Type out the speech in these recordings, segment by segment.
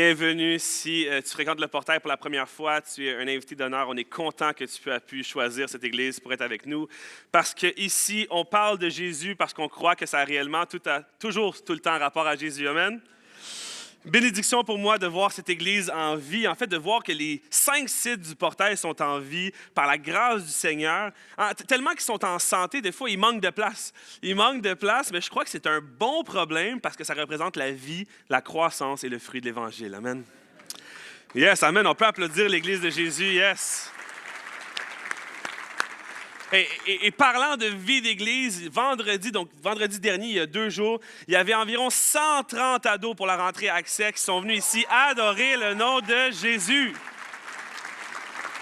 Bienvenue. Si tu fréquentes le portail pour la première fois, tu es un invité d'honneur. On est content que tu aies pu choisir cette église pour être avec nous. Parce qu'ici, on parle de Jésus parce qu'on croit que ça a réellement toujours tout le temps rapport à Jésus. Amen. Bénédiction pour moi de voir cette église en vie, en fait de voir que les 5 sites du portail sont en vie par la grâce du Seigneur. Tellement qu'ils sont en santé, des fois ils manquent de place. Ils manquent de place, mais je crois que c'est un bon problème parce que ça représente la vie, la croissance et le fruit de l'Évangile. Amen. Yes, amen. On peut applaudir l'église de Jésus, yes. Et parlant de vie d'église, vendredi dernier, il y a 2 jours, il y avait environ 130 ados pour la rentrée Accès qui sont venus ici adorer le nom de Jésus.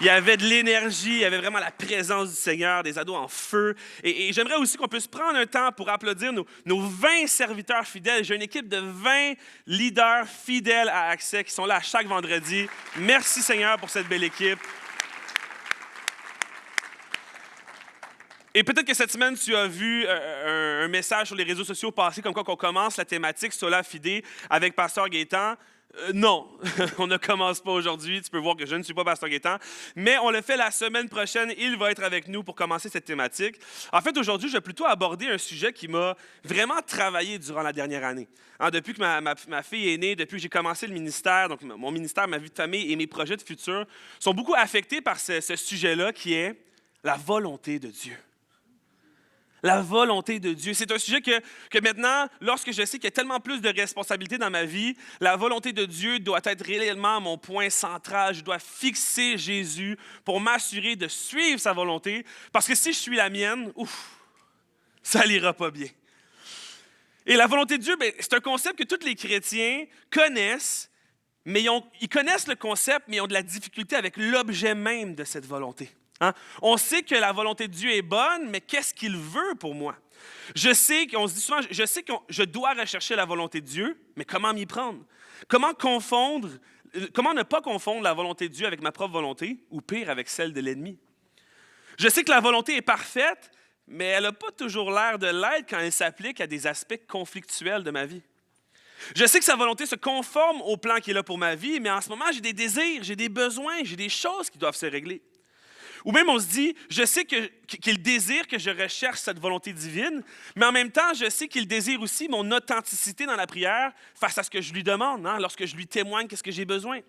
Il y avait de l'énergie, il y avait vraiment la présence du Seigneur, des ados en feu. Et j'aimerais aussi qu'on puisse prendre un temps pour applaudir nos 20 serviteurs fidèles. J'ai une équipe de 20 leaders fidèles à Accès qui sont là chaque vendredi. Merci Seigneur pour cette belle équipe. Et peut-être que cette semaine, tu as vu un message sur les réseaux sociaux passer comme quoi qu'on commence la thématique Sola Fide avec Pasteur Gaétan. Non, on ne commence pas aujourd'hui. Tu peux voir que je ne suis pas Pasteur Gaétan. Mais on le fait la semaine prochaine. Il va être avec nous pour commencer cette thématique. En fait, aujourd'hui, je vais plutôt aborder un sujet qui m'a vraiment travaillé durant la dernière année. Depuis que ma fille est née, depuis que j'ai commencé le ministère, donc mon ministère, ma vie de famille et mes projets de futur sont beaucoup affectés par ce sujet-là qui est la volonté de Dieu. La volonté de Dieu. C'est un sujet que maintenant, lorsque je sais qu'il y a tellement plus de responsabilités dans ma vie, la volonté de Dieu doit être réellement mon point central. Je dois fixer Jésus pour m'assurer de suivre sa volonté. Parce que si je suis la mienne, ça n'ira pas bien. Et la volonté de Dieu, c'est un concept que tous les chrétiens connaissent, mais ils connaissent le concept, mais ils ont de la difficulté avec l'objet même de cette volonté. On sait que la volonté de Dieu est bonne, mais qu'est-ce qu'il veut pour moi? Je sais que je dois rechercher la volonté de Dieu, mais comment m'y prendre? Comment ne pas confondre la volonté de Dieu avec ma propre volonté, ou pire, avec celle de l'ennemi? Je sais que la volonté est parfaite, mais elle n'a pas toujours l'air de l'être quand elle s'applique à des aspects conflictuels de ma vie. Je sais que sa volonté se conforme au plan qui est là pour ma vie, mais en ce moment, j'ai des désirs, j'ai des besoins, j'ai des choses qui doivent se régler. Ou même on se dit, je sais qu'il désire que je recherche cette volonté divine, mais en même temps, je sais qu'il désire aussi mon authenticité dans la prière face à ce que je lui demande, lorsque je lui témoigne qu'est-ce que j'ai besoin.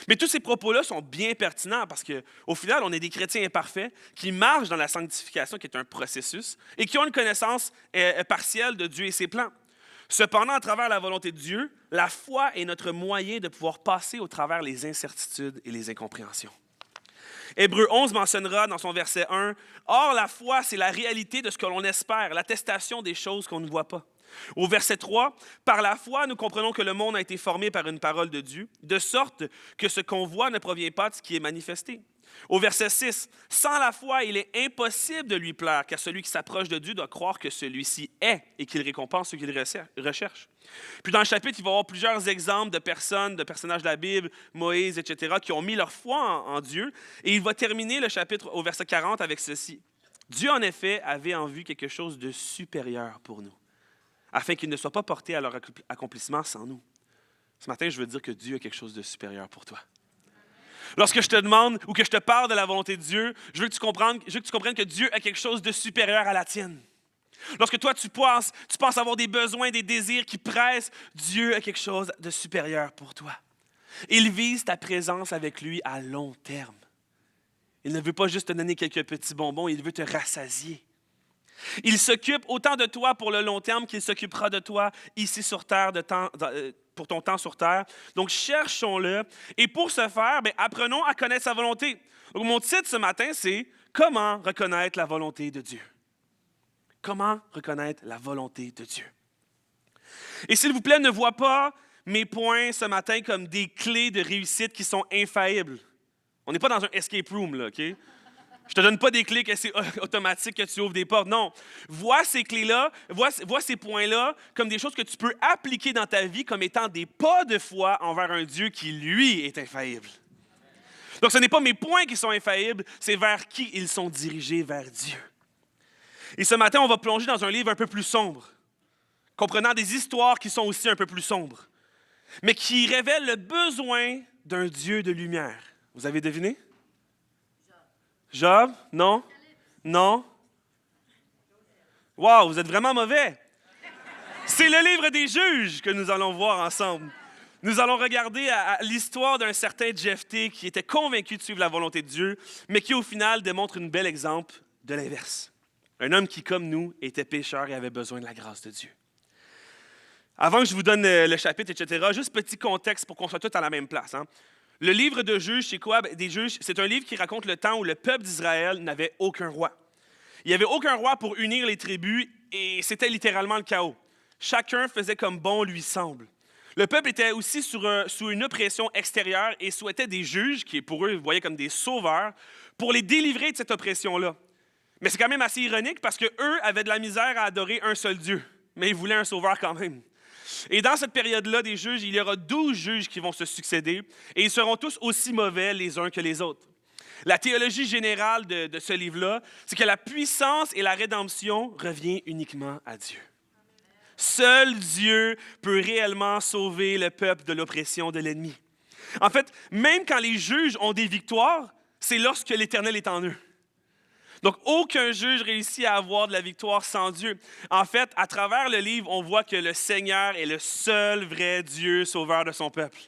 Mais tous ces propos-là sont bien pertinents parce qu'au final, on est des chrétiens imparfaits qui marchent dans la sanctification, qui est un processus, et qui ont une connaissance partielle de Dieu et ses plans. Cependant, à travers la volonté de Dieu, la foi est notre moyen de pouvoir passer au travers les incertitudes et les incompréhensions. Hébreux 11 mentionnera dans son verset 1, « Or, la foi, c'est la réalité de ce que l'on espère, l'attestation des choses qu'on ne voit pas. » Au verset 3, « Par la foi, nous comprenons que le monde a été formé par une parole de Dieu, de sorte que ce qu'on voit ne provient pas de ce qui est manifesté. » Au verset 6, « Sans la foi, il est impossible de lui plaire, car celui qui s'approche de Dieu doit croire que celui-ci est et qu'il récompense ceux qu'il recherche. » Puis dans le chapitre, il va y avoir plusieurs exemples de personnages de la Bible, Moïse, etc., qui ont mis leur foi en Dieu. Et il va terminer le chapitre au verset 40 avec ceci. « Dieu, en effet, avait en vue quelque chose de supérieur pour nous, afin qu'il ne soit pas porté à leur accomplissement sans nous. » Ce matin, je veux dire que Dieu a quelque chose de supérieur pour toi. Lorsque je te demande ou que je te parle de la volonté de Dieu, je veux que tu comprennes que Dieu a quelque chose de supérieur à la tienne. Lorsque toi, tu penses avoir des besoins, des désirs qui pressent, Dieu a quelque chose de supérieur pour toi. Il vise ta présence avec lui à long terme. Il ne veut pas juste te donner quelques petits bonbons, il veut te rassasier. Il s'occupe autant de toi pour le long terme qu'il s'occupera de toi ici sur terre pour ton temps sur terre. Donc, cherchons-le. Et pour ce faire, apprenons à connaître sa volonté. Donc, mon titre ce matin, c'est « Comment reconnaître la volonté de Dieu ?» Comment reconnaître la volonté de Dieu? Et s'il vous plaît, ne vois pas mes points ce matin comme des clés de réussite qui sont infaillibles. On n'est pas dans un escape room, là, OK? Je ne te donne pas des clés que c'est automatique que tu ouvres des portes. Non. Vois ces clés-là, vois ces points-là comme des choses que tu peux appliquer dans ta vie comme étant des pas de foi envers un Dieu qui, lui, est infaillible. Donc, ce n'est pas mes points qui sont infaillibles, c'est vers qui ils sont dirigés, vers Dieu. Et ce matin, on va plonger dans un livre un peu plus sombre, comprenant des histoires qui sont aussi un peu plus sombres. mais qui révèle le besoin d'un Dieu de lumière. Vous avez deviné? Job? Non? Non? Wow, vous êtes vraiment mauvais. C'est le livre des juges que nous allons voir ensemble. Nous allons regarder à l'histoire d'un certain Jephthé qui était convaincu de suivre la volonté de Dieu, mais qui au final démontre un bel exemple de l'inverse. Un homme qui, comme nous, était pécheur et avait besoin de la grâce de Dieu. Avant que je vous donne le chapitre, etc., juste petit contexte pour qu'on soit tous à la même place. Hein. Le livre de Juges, c'est quoi? Des Juges, c'est un livre qui raconte le temps où le peuple d'Israël n'avait aucun roi. Il n'y avait aucun roi pour unir les tribus et c'était littéralement le chaos. Chacun faisait comme bon lui semble. Le peuple était aussi sous une oppression extérieure et souhaitait des juges, qui pour eux, ils voyaient comme des sauveurs, pour les délivrer de cette oppression-là. Mais c'est quand même assez ironique parce qu'eux avaient de la misère à adorer un seul Dieu, mais ils voulaient un sauveur quand même. Et dans cette période-là des juges, il y aura 12 juges qui vont se succéder et ils seront tous aussi mauvais les uns que les autres. La théologie générale de ce livre-là, c'est que la puissance et la rédemption revient uniquement à Dieu. Seul Dieu peut réellement sauver le peuple de l'oppression de l'ennemi. En fait, même quand les juges ont des victoires, c'est lorsque l'Éternel est en eux. Donc, aucun juge réussit à avoir de la victoire sans Dieu. En fait, à travers le livre, on voit que le Seigneur est le seul vrai Dieu sauveur de son peuple.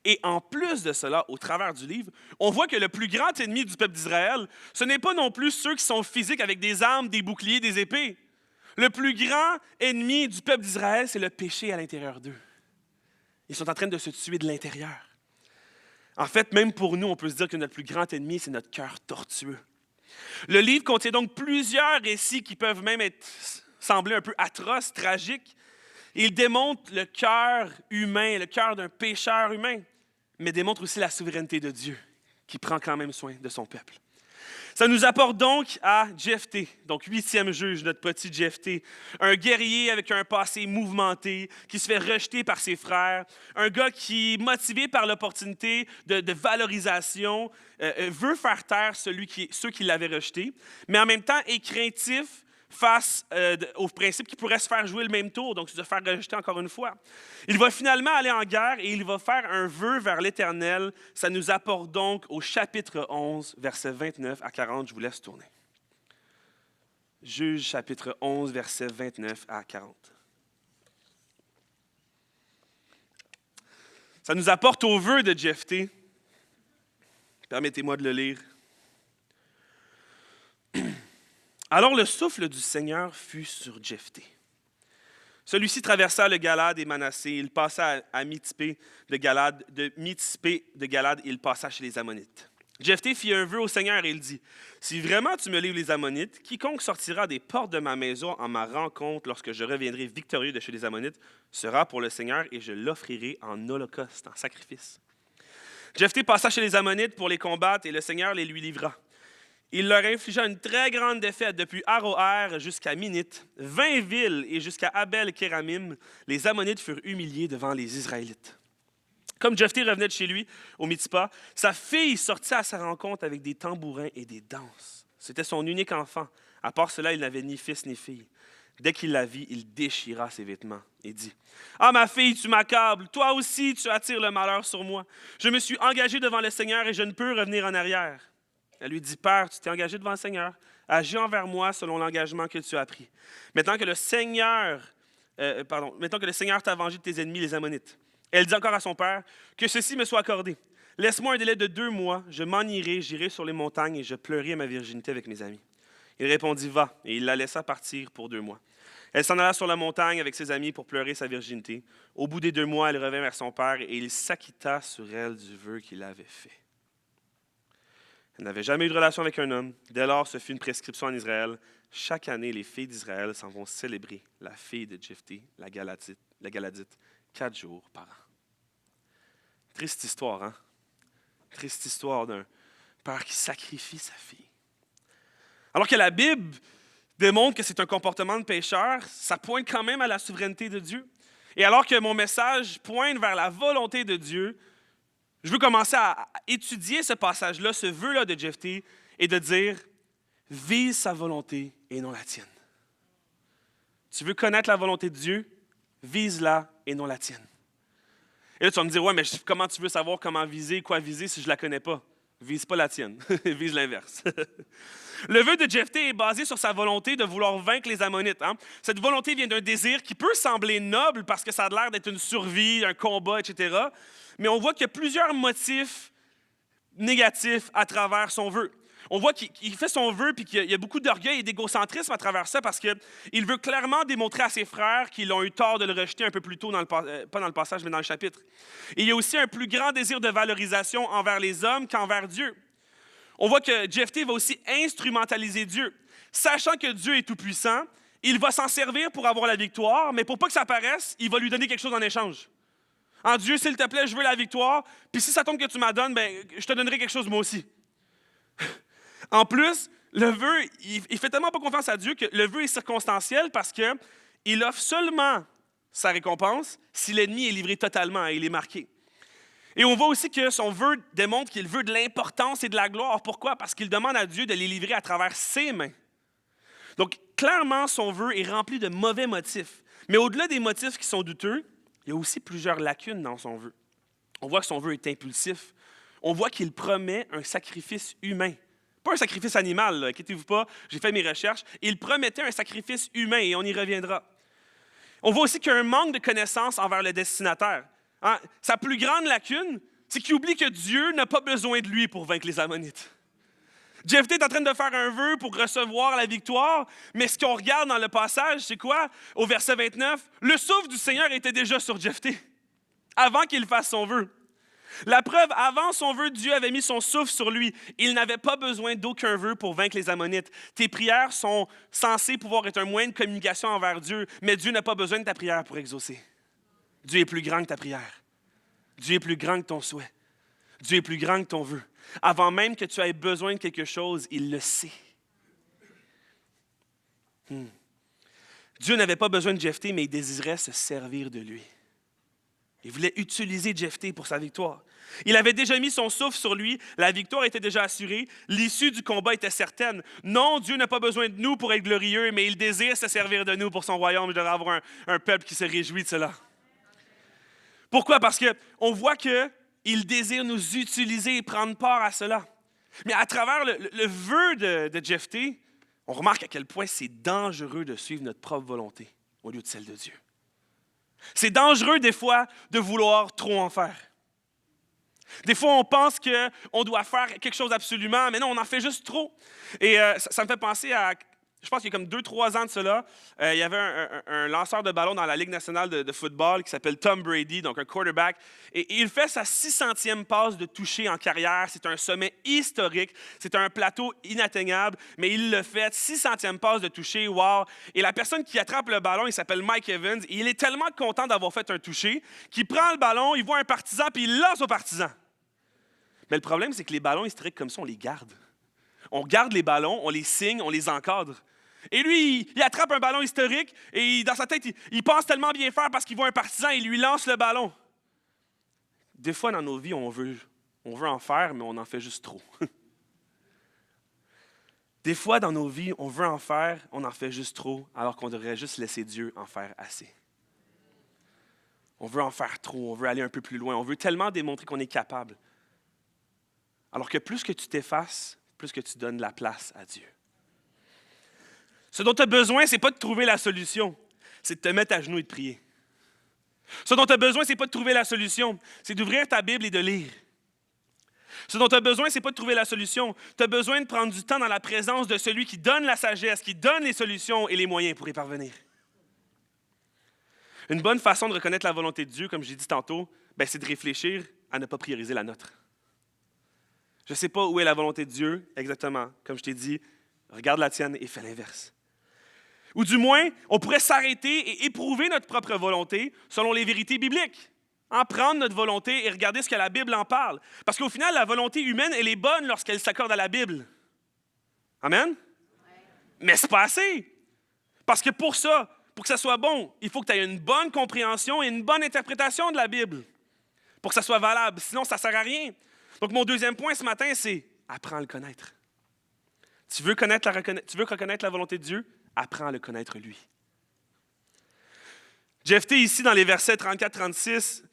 Et en plus de cela, au travers du livre, on voit que le plus grand ennemi du peuple d'Israël, ce n'est pas non plus ceux qui sont physiques avec des armes, des boucliers, des épées. Le plus grand ennemi du peuple d'Israël, c'est le péché à l'intérieur d'eux. Ils sont en train de se tuer de l'intérieur. En fait, même pour nous, on peut se dire que notre plus grand ennemi, c'est notre cœur tortueux. Le livre contient donc plusieurs récits qui peuvent même sembler un peu atroces, tragiques. Il démontre le cœur humain, le cœur d'un pécheur humain, mais démontre aussi la souveraineté de Dieu, qui prend quand même soin de son peuple. Ça nous apporte donc à Jephthé, donc 8e juge, notre petit Jephthé, un guerrier avec un passé mouvementé, qui se fait rejeter par ses frères, un gars qui, motivé par l'opportunité de valorisation, veut faire taire ceux qui l'avaient rejeté, mais en même temps est craintif face au principe qu'il pourrait se faire jouer le même tour, donc se faire rejeter encore une fois. Il va finalement aller en guerre et il va faire un vœu vers l'Éternel. Ça nous apporte donc au chapitre 11, versets 29 à 40. Je vous laisse tourner. Juge chapitre 11, versets 29 à 40. Ça nous apporte au vœu de Jephthé. Permettez-moi de le lire. Alors le souffle du Seigneur fut sur Jephthé. Celui-ci traversa le Galade et Manassé. Il passa à Mitzpé de Galade. De Mitzpé de Galade, il passa chez les Ammonites. Jephthé fit un vœu au Seigneur et il dit, « Si vraiment tu me livres les Ammonites, quiconque sortira des portes de ma maison en ma rencontre lorsque je reviendrai victorieux de chez les Ammonites sera pour le Seigneur et je l'offrirai en holocauste, en sacrifice. » Jephthé passa chez les Ammonites pour les combattre et le Seigneur les lui livra. Il leur infligea une très grande défaite depuis Aroër jusqu'à Minite, 20 villes et jusqu'à Abel-Kéramim. Les Ammonites furent humiliés devant les Israélites. Comme Jephthé revenait de chez lui, au Mitzpah, sa fille sortit à sa rencontre avec des tambourins et des danses. C'était son unique enfant. À part cela, il n'avait ni fils ni fille. Dès qu'il la vit, il déchira ses vêtements et dit, « Ah, ma fille, tu m'accables. Toi aussi, tu attires le malheur sur moi. Je me suis engagé devant le Seigneur et je ne peux revenir en arrière. » Elle lui dit, « Père, tu t'es engagé devant le Seigneur. Agis envers moi selon l'engagement que tu as pris. Maintenant que le Seigneur t'a vengé de tes ennemis, les Ammonites. » Elle dit encore à son père, « Que ceci me soit accordé. Laisse-moi un délai de 2 mois. Je m'en irai, j'irai sur les montagnes et je pleurerai ma virginité avec mes amis. » Il répondit, « Va. » Et il la laissa partir pour 2 mois. Elle s'en alla sur la montagne avec ses amis pour pleurer sa virginité. Au bout des 2 mois, elle revint vers son père et il s'acquitta sur elle du vœu qu'il avait fait. Elle n'avait jamais eu de relation avec un homme. Dès lors, ce fut une prescription en Israël. Chaque année, les filles d'Israël s'en vont célébrer la fille de Jephthé, la Galadite, 4 jours par an. Triste histoire, hein? Triste histoire d'un père qui sacrifie sa fille. Alors que la Bible démontre que c'est un comportement de pécheur, ça pointe quand même à la souveraineté de Dieu. Et alors que mon message pointe vers la volonté de Dieu, je veux commencer à étudier ce passage-là, ce vœu-là de Jephthé, et de dire, vise sa volonté et non la tienne. Tu veux connaître la volonté de Dieu? Vise-la et non la tienne. Et là, tu vas me dire, ouais, mais comment tu veux savoir comment viser, quoi viser si je ne la connais pas? Vise pas la tienne, vise l'inverse. Le vœu de Jephthé est basé sur sa volonté de vouloir vaincre les Ammonites. Hein? Cette volonté vient d'un désir qui peut sembler noble parce que ça a l'air d'être une survie, un combat, etc. Mais on voit qu'il y a plusieurs motifs négatifs à travers son vœu. On voit qu'il fait son vœu et qu'il y a beaucoup d'orgueil et d'égocentrisme à travers ça parce qu'il veut clairement démontrer à ses frères qu'ils ont eu tort de le rejeter un peu plus tôt, pas dans le passage, mais dans le chapitre. Et il y a aussi un plus grand désir de valorisation envers les hommes qu'envers Dieu. On voit que Jephthé va aussi instrumentaliser Dieu. Sachant que Dieu est tout-puissant, il va s'en servir pour avoir la victoire, mais pour pas que ça paraisse, il va lui donner quelque chose en échange. En Dieu, s'il te plaît, je veux la victoire, puis si ça tombe que tu m'as donné, ben, je te donnerai quelque chose moi aussi. En plus, le vœu, il fait tellement pas confiance à Dieu que le vœu est circonstanciel parce qu'il offre seulement sa récompense si l'ennemi est livré totalement et il est marqué. Et on voit aussi que son vœu démontre qu'il veut de l'importance et de la gloire. Pourquoi? Parce qu'il demande à Dieu de les livrer à travers ses mains. Donc, clairement, son vœu est rempli de mauvais motifs. Mais au-delà des motifs qui sont douteux, il y a aussi plusieurs lacunes dans son vœu. On voit que son vœu est impulsif. On voit qu'il promet un sacrifice humain. Pas un sacrifice animal, là, inquiétez-vous pas, j'ai fait mes recherches. Il promettait un sacrifice humain et on y reviendra. On voit aussi qu'il y a un manque de connaissance envers le destinataire. Hein? Sa plus grande lacune, c'est qu'il oublie que Dieu n'a pas besoin de lui pour vaincre les Ammonites. Jephthé est en train de faire un vœu pour recevoir la victoire, mais ce qu'on regarde dans le passage, c'est quoi? Au verset 29, le souffle du Seigneur était déjà sur Jephthé, avant qu'il fasse son vœu. La preuve, avant son vœu, Dieu avait mis son souffle sur lui. Il n'avait pas besoin d'aucun vœu pour vaincre les Ammonites. Tes prières sont censées pouvoir être un moyen de communication envers Dieu, mais Dieu n'a pas besoin de ta prière pour exaucer. Dieu est plus grand que ta prière. Dieu est plus grand que ton souhait. Dieu est plus grand que ton vœu. Avant même que tu aies besoin de quelque chose, il le sait. Dieu n'avait pas besoin de Jephthé, mais il désirait se servir de lui. Il voulait utiliser Jephthé pour sa victoire. Il avait déjà mis son souffle sur lui, la victoire était déjà assurée, l'issue du combat était certaine. Non, Dieu n'a pas besoin de nous pour être glorieux, mais il désire se servir de nous pour son royaume. Il devrait avoir un peuple qui se réjouit de cela. Pourquoi? Parce qu'on voit qu'il désire nous utiliser et prendre part à cela. Mais à travers le vœu de Jephthé, on remarque à quel point c'est dangereux de suivre notre propre volonté au lieu de celle de Dieu. C'est dangereux des fois de vouloir trop en faire. Des fois, on pense qu'on doit faire quelque chose absolument, mais non, on en fait juste trop. Et ça me fait penser à, je pense qu'il y a comme 2-3 ans de cela, il y avait un lanceur de ballon dans la Ligue nationale de football qui s'appelle Tom Brady, donc un quarterback. Et il fait sa 600e passe de toucher en carrière. C'est un sommet historique. C'est un plateau inatteignable, mais il le fait. 600e passe de toucher, wow! Et la personne qui attrape le ballon, il s'appelle Mike Evans. Et il est tellement content d'avoir fait un toucher qu'il prend le ballon, il voit un partisan, puis il lance au partisan. Mais le problème, c'est que les ballons historiques comme ça, on les garde. On garde les ballons, on les signe, on les encadre. Et lui, il attrape un ballon historique et dans sa tête, il pense tellement bien faire parce qu'il voit un partisan et il lui lance le ballon. Des fois, dans nos vies, on veut en faire, mais on en fait juste trop. Des fois, dans nos vies, on veut en faire, on en fait juste trop, alors qu'on devrait juste laisser Dieu en faire assez. On veut en faire trop, on veut aller un peu plus loin, on veut tellement démontrer qu'on est capable. Alors que plus que tu t'effaces, plus que tu donnes la place à Dieu. Ce dont tu as besoin, ce n'est pas de trouver la solution, c'est de te mettre à genoux et de prier. Ce dont tu as besoin, ce n'est pas de trouver la solution, c'est d'ouvrir ta Bible et de lire. Ce dont tu as besoin, ce n'est pas de trouver la solution. Tu as besoin de prendre du temps dans la présence de celui qui donne la sagesse, qui donne les solutions et les moyens pour y parvenir. Une bonne façon de reconnaître la volonté de Dieu, comme j'ai dit tantôt, c'est de réfléchir à ne pas prioriser la nôtre. Je ne sais pas où est la volonté de Dieu exactement. Comme je t'ai dit, regarde la tienne et fais l'inverse. Ou du moins, on pourrait s'arrêter et éprouver notre propre volonté selon les vérités bibliques. En prendre notre volonté et regarder ce que la Bible en parle. Parce qu'au final, la volonté humaine, elle est bonne lorsqu'elle s'accorde à la Bible. Amen? Ouais. Mais c'est pas assez. Parce que pour ça, pour que ça soit bon, il faut que tu aies une bonne compréhension et une bonne interprétation de la Bible. Pour que ça soit valable. Sinon, ça ne sert à rien. Donc, mon deuxième point ce matin, c'est apprends à le connaître. Tu veux reconnaître la volonté de Dieu? Apprends à le connaître lui. Jephthé, ici, dans les versets 34-36,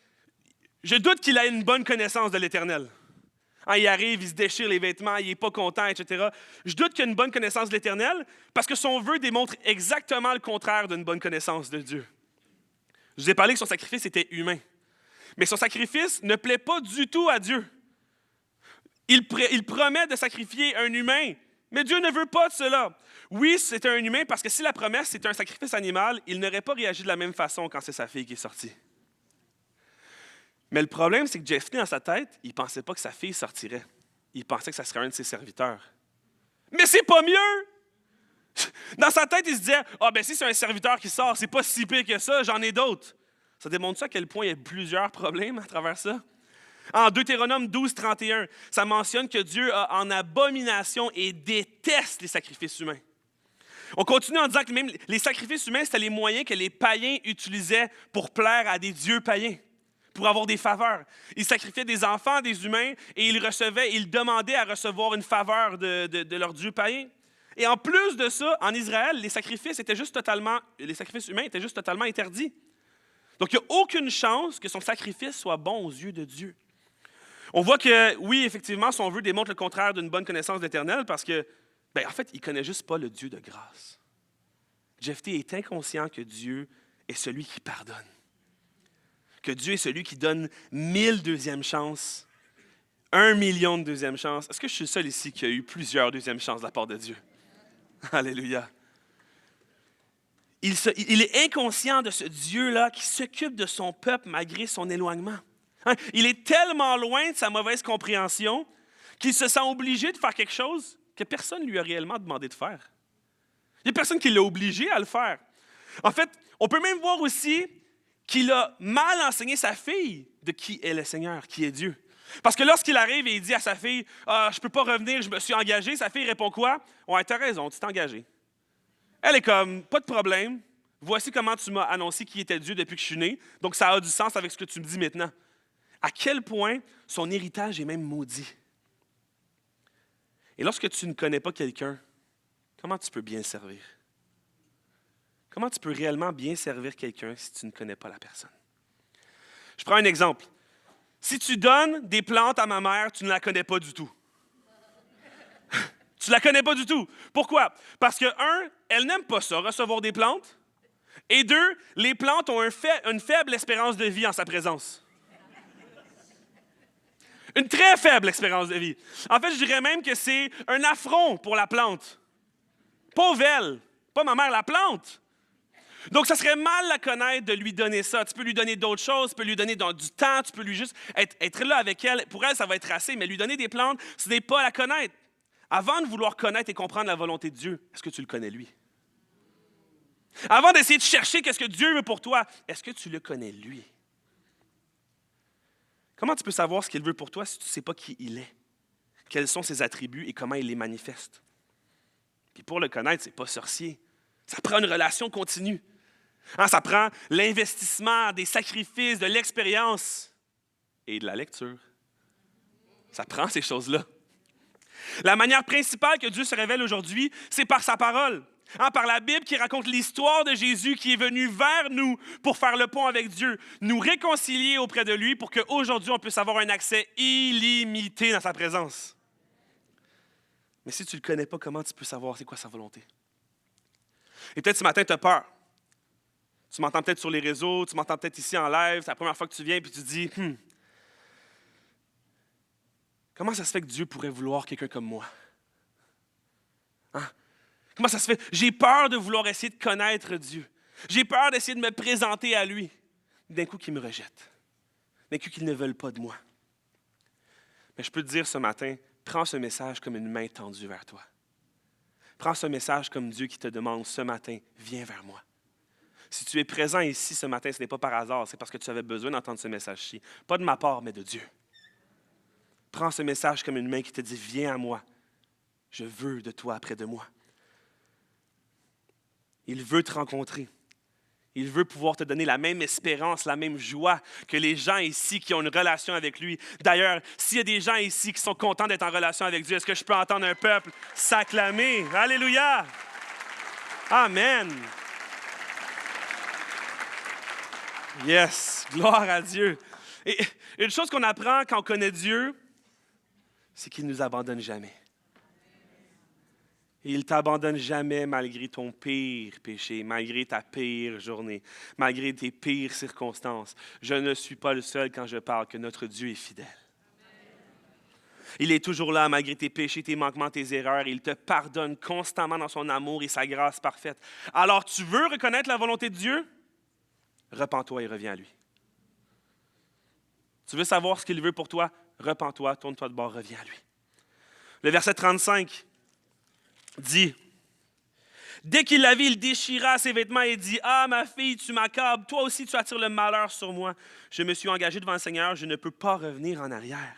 Je doute qu'il ait une bonne connaissance de l'Éternel. Hein, il arrive, il se déchire les vêtements, il n'est pas content, etc. Je doute qu'il ait une bonne connaissance de l'Éternel parce que son vœu démontre exactement le contraire d'une bonne connaissance de Dieu. Je vous ai parlé que son sacrifice était humain. Mais son sacrifice ne plaît pas du tout à Dieu. Il promet de sacrifier un humain, mais Dieu ne veut pas de cela. Oui, c'est un humain parce que si la promesse c'était un sacrifice animal, il n'aurait pas réagi de la même façon quand c'est sa fille qui est sortie. Mais le problème, c'est que Jephthé, dans sa tête, il ne pensait pas que sa fille sortirait. Il pensait que ça serait un de ses serviteurs. Mais c'est pas mieux! Dans sa tête, il se disait, « Ah, ben si c'est un serviteur qui sort, c'est pas si pire que ça, j'en ai d'autres. » Ça démontre à quel point il y a plusieurs problèmes à travers ça. En Deutéronome 12, 31, ça mentionne que Dieu a en abomination et déteste les sacrifices humains. On continue en disant que même les sacrifices humains, c'était les moyens que les païens utilisaient pour plaire à des dieux païens, pour avoir des faveurs. Ils sacrifiaient des enfants, des humains, et ils demandaient à recevoir une faveur de leur dieu païen. Et en plus de ça, en Israël, les sacrifices humains étaient juste totalement interdits. Donc, il n'y a aucune chance que son sacrifice soit bon aux yeux de Dieu. On voit que, oui, effectivement, son vœu démontre le contraire d'une bonne connaissance de l'Éternel parce que, en fait, il ne connaît juste pas le Dieu de grâce. Jephthé est inconscient que Dieu est celui qui pardonne. Que Dieu est celui qui donne 1000 deuxièmes chances, 1 million de deuxièmes chances. Est-ce que je suis le seul ici qui a eu plusieurs deuxièmes chances de la part de Dieu? Alléluia. Il est inconscient de ce Dieu-là qui s'occupe de son peuple malgré son éloignement. Hein? Il est tellement loin de sa mauvaise compréhension qu'il se sent obligé de faire quelque chose que personne ne lui a réellement demandé de faire. Il n'y a personne qui l'a obligé à le faire. En fait, on peut même voir aussi qu'il a mal enseigné sa fille de qui est le Seigneur, qui est Dieu. Parce que lorsqu'il arrive et il dit à sa fille « Ah, je ne peux pas revenir, je me suis engagé », sa fille répond quoi? « Ouais, tu as raison, tu t'es engagé. » Elle est comme « Pas de problème, voici comment tu m'as annoncé qui était Dieu depuis que je suis né, donc ça a du sens avec ce que tu me dis maintenant. » À quel point son héritage est même maudit. Et lorsque tu ne connais pas quelqu'un, comment tu peux bien le servir? Comment tu peux réellement bien servir quelqu'un si tu ne connais pas la personne? Je prends un exemple. Si tu donnes des plantes à ma mère, tu ne la connais pas du tout. Tu ne la connais pas du tout. Pourquoi? Parce que, un, elle n'aime pas ça, recevoir des plantes. Et deux, les plantes ont une faible espérance de vie en sa présence. Une très faible espérance de vie. En fait, je dirais même que c'est un affront pour la plante. Pauvre elle, pas ma mère, la plante. Donc, ça serait mal la connaître de lui donner ça. Tu peux lui donner d'autres choses, tu peux lui donner du temps, tu peux lui juste être là avec elle. Pour elle, ça va être assez, mais lui donner des plantes, ce n'est pas la connaître. Avant de vouloir connaître et comprendre la volonté de Dieu, est-ce que tu le connais lui? Avant d'essayer de chercher qu'est-ce que Dieu veut pour toi, est-ce que tu le connais lui? Comment tu peux savoir ce qu'il veut pour toi si tu ne sais pas qui il est? Quels sont ses attributs et comment il les manifeste? Puis pour le connaître, ce n'est pas sorcier. Ça prend une relation continue. Hein, ça prend l'investissement, des sacrifices, de l'expérience et de la lecture. Ça prend ces choses-là. La manière principale que Dieu se révèle aujourd'hui, c'est par sa parole. Hein, par la Bible qui raconte l'histoire de Jésus qui est venu vers nous pour faire le pont avec Dieu, nous réconcilier auprès de lui pour qu'aujourd'hui on puisse avoir un accès illimité dans sa présence. Mais si tu ne le connais pas, comment tu peux savoir c'est quoi sa volonté? Et peut-être ce matin, tu as peur. Tu m'entends peut-être sur les réseaux, tu m'entends peut-être ici en live, c'est la première fois que tu viens et tu te dis comment ça se fait que Dieu pourrait vouloir quelqu'un comme moi? Hein? Comment ça se fait? J'ai peur de vouloir essayer de connaître Dieu. J'ai peur d'essayer de me présenter à lui. D'un coup, qu'il me rejette. D'un coup, qu'il ne veulent pas de moi. Mais je peux te dire ce matin, prends ce message comme une main tendue vers toi. Prends ce message comme Dieu qui te demande ce matin, viens vers moi. Si tu es présent ici ce matin, ce n'est pas par hasard, c'est parce que tu avais besoin d'entendre ce message-ci. Pas de ma part, mais de Dieu. Prends ce message comme une main qui te dit, viens à moi. Je veux de toi près de moi. Il veut te rencontrer. Il veut pouvoir te donner la même espérance, la même joie que les gens ici qui ont une relation avec lui. D'ailleurs, s'il y a des gens ici qui sont contents d'être en relation avec Dieu, est-ce que je peux entendre un peuple s'acclamer? Alléluia! Amen! Yes! Gloire à Dieu! Et une chose qu'on apprend quand on connaît Dieu, c'est qu'il ne nous abandonne jamais. Et il ne t'abandonne jamais malgré ton pire péché, malgré ta pire journée, malgré tes pires circonstances. Je ne suis pas le seul quand je parle que notre Dieu est fidèle. Il est toujours là malgré tes péchés, tes manquements, tes erreurs. Il te pardonne constamment dans son amour et sa grâce parfaite. Alors, tu veux reconnaître la volonté de Dieu? Repens-toi et reviens à lui. Tu veux savoir ce qu'il veut pour toi? Repens-toi, tourne-toi de bord, reviens à lui. Le verset 35 dit, « Dès qu'il la vit, il déchira ses vêtements et dit, « Ah, ma fille, tu m'accables, toi aussi tu attires le malheur sur moi. Je me suis engagé devant le Seigneur, je ne peux pas revenir en arrière. »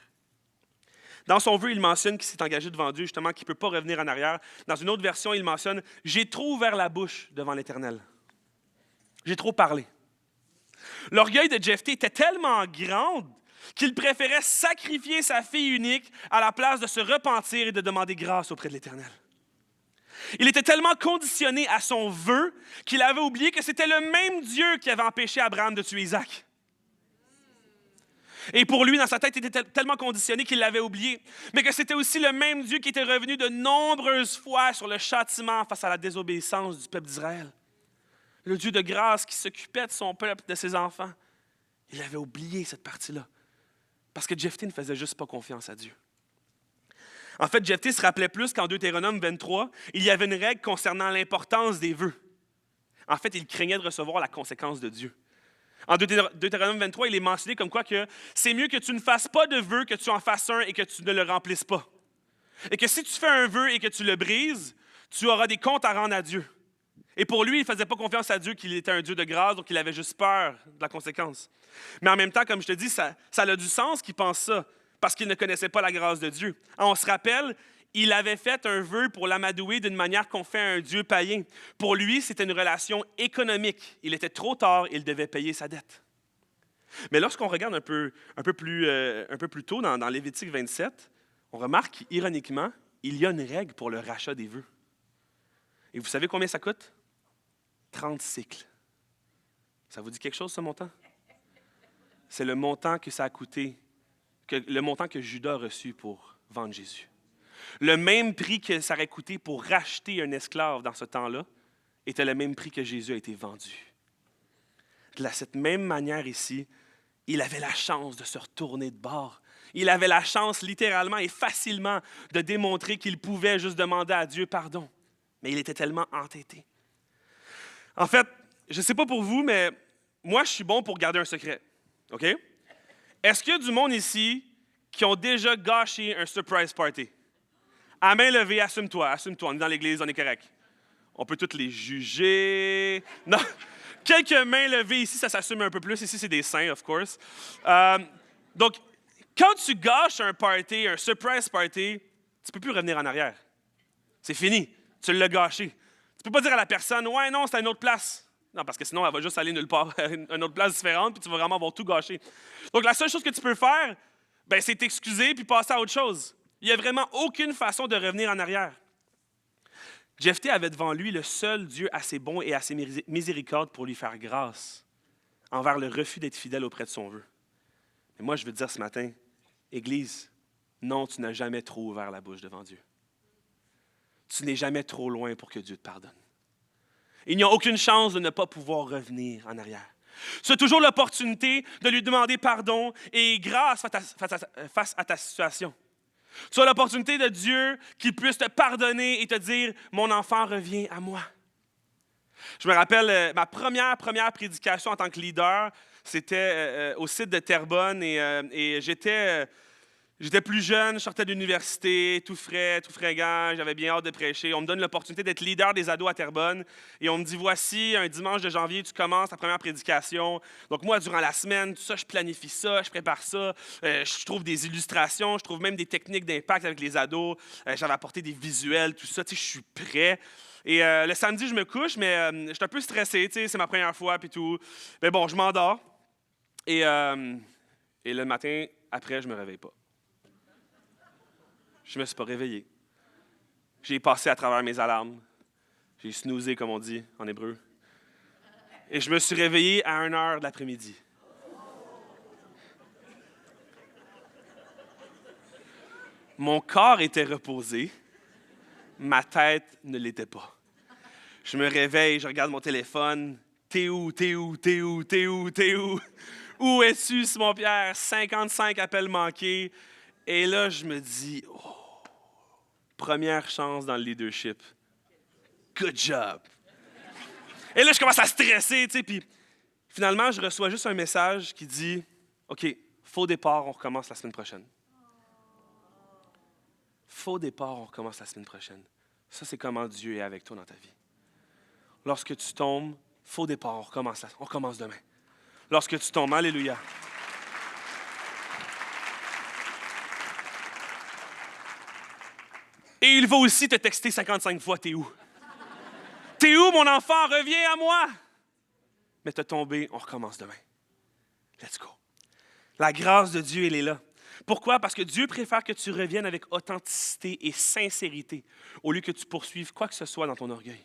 Dans son vœu, il mentionne qu'il s'est engagé devant Dieu, justement, qu'il ne peut pas revenir en arrière. Dans une autre version, il mentionne, « J'ai trop ouvert la bouche devant l'Éternel. J'ai trop parlé. » L'orgueil de Jephthé était tellement grand qu'il préférait sacrifier sa fille unique à la place de se repentir et de demander grâce auprès de l'Éternel. Il était tellement conditionné à son vœu qu'il avait oublié que c'était le même Dieu qui avait empêché Abraham de tuer Isaac. Et pour lui, dans sa tête, il était tellement conditionné qu'il l'avait oublié. Mais que c'était aussi le même Dieu qui était revenu de nombreuses fois sur le châtiment face à la désobéissance du peuple d'Israël. Le Dieu de grâce qui s'occupait de son peuple, de ses enfants. Il avait oublié cette partie-là. Parce que Jephthé ne faisait juste pas confiance à Dieu. En fait, Jephthé se rappelait plus qu'en Deutéronome 23, il y avait une règle concernant l'importance des vœux. En fait, il craignait de recevoir la conséquence de Dieu. En Deutéronome 23, il est mentionné comme quoi que c'est mieux que tu ne fasses pas de vœu que tu en fasses un et que tu ne le remplisses pas. Et que si tu fais un vœu et que tu le brises, tu auras des comptes à rendre à Dieu. Et pour lui, il ne faisait pas confiance à Dieu qu'il était un Dieu de grâce, donc il avait juste peur de la conséquence. Mais en même temps, comme je te dis, ça a du sens qu'il pense ça, parce qu'il ne connaissait pas la grâce de Dieu. On se rappelle, il avait fait un vœu pour l'amadouer d'une manière qu'on fait à un Dieu païen. Pour lui, c'était une relation économique. Il était trop tard, il devait payer sa dette. Mais lorsqu'on regarde un peu plus tôt dans Lévitique 27, on remarque qu'ironiquement, il y a une règle pour le rachat des vœux. Et vous savez combien ça coûte? 30 cycles. Ça vous dit quelque chose, ce montant? C'est le montant que ça a coûté, le montant que Judas a reçu pour vendre Jésus. Le même prix que ça aurait coûté pour racheter un esclave dans ce temps-là était le même prix que Jésus a été vendu. De cette même manière ici, il avait la chance de se retourner de bord. Il avait la chance littéralement et facilement de démontrer qu'il pouvait juste demander à Dieu pardon. Mais il était tellement entêté. En fait, je ne sais pas pour vous, mais moi, je suis bon pour garder un secret. OK? Est-ce qu'il y a du monde ici qui ont déjà gâché un surprise party? À main levée, assume-toi. On est dans l'église, on est correct. On peut tous les juger. Non, quelques mains levées ici, ça s'assume un peu plus. Ici, c'est des saints, of course. Donc, quand tu gâches un party, un surprise party, tu ne peux plus revenir en arrière. C'est fini. Tu l'as gâché. Tu ne peux pas dire à la personne, « Ouais, non, c'est à une autre place. » Non, parce que sinon, elle va juste aller nulle part, à une autre place différente, puis tu vas vraiment avoir tout gâché. Donc, la seule chose que tu peux faire, c'est t'excuser puis passer à autre chose. Il n'y a vraiment aucune façon de revenir en arrière. Jephthé avait devant lui le seul Dieu assez bon et assez miséricorde pour lui faire grâce envers le refus d'être fidèle auprès de son vœu. Mais moi, je veux te dire ce matin, Église, non, tu n'as jamais trop ouvert la bouche devant Dieu. Tu n'es jamais trop loin pour que Dieu te pardonne. Il n'y a aucune chance de ne pas pouvoir revenir en arrière. Tu as toujours l'opportunité de lui demander pardon et grâce face à ta situation. Tu as l'opportunité de Dieu qu'il puisse te pardonner et te dire « Mon enfant, reviens à moi ». Je me rappelle, ma première prédication en tant que leader, c'était au site de Terrebonne et j'étais plus jeune, je sortais de l'université, tout frais, tout fringant, j'avais bien hâte de prêcher. On me donne l'opportunité d'être leader des ados à Terrebonne et on me dit, voici, un dimanche de janvier, tu commences ta première prédication. Donc moi, durant la semaine, tout ça, je planifie ça, je prépare ça, je trouve des illustrations, je trouve même des techniques d'impact avec les ados. J'avais apporté des visuels, tout ça, tu sais, je suis prêt. Et le samedi, je me couche, mais je suis un peu stressé, tu sais, c'est ma première fois, puis tout. Mais bon, je m'endors et le matin, après, je me réveille pas. Je ne me suis pas réveillé. J'ai passé à travers mes alarmes. J'ai snoozé, comme on dit en hébreu. Et je me suis réveillé à 1h de l'après-midi. Mon corps était reposé, ma tête ne l'était pas. Je me réveille, je regarde mon téléphone. T'es où, t'es où, t'es où, t'es où, t'es où? Où es-tu, Simon-Pierre? 55 appels manqués. Et là, je me dis, oh, première chance dans le leadership. Good job. Et là, je commence à stresser, tu sais, puis finalement, je reçois juste un message qui dit, OK, faux départ, on recommence la semaine prochaine. Faux départ, on recommence la semaine prochaine. Ça, c'est comment Dieu est avec toi dans ta vie. Lorsque tu tombes, faux départ, on recommence demain. Lorsque tu tombes, alléluia. Et il va aussi te texter 55 fois, t'es où? T'es où, mon enfant? Reviens à moi! Mais t'as tombé, on recommence demain. Let's go. La grâce de Dieu, elle est là. Pourquoi? Parce que Dieu préfère que tu reviennes avec authenticité et sincérité au lieu que tu poursuives quoi que ce soit dans ton orgueil.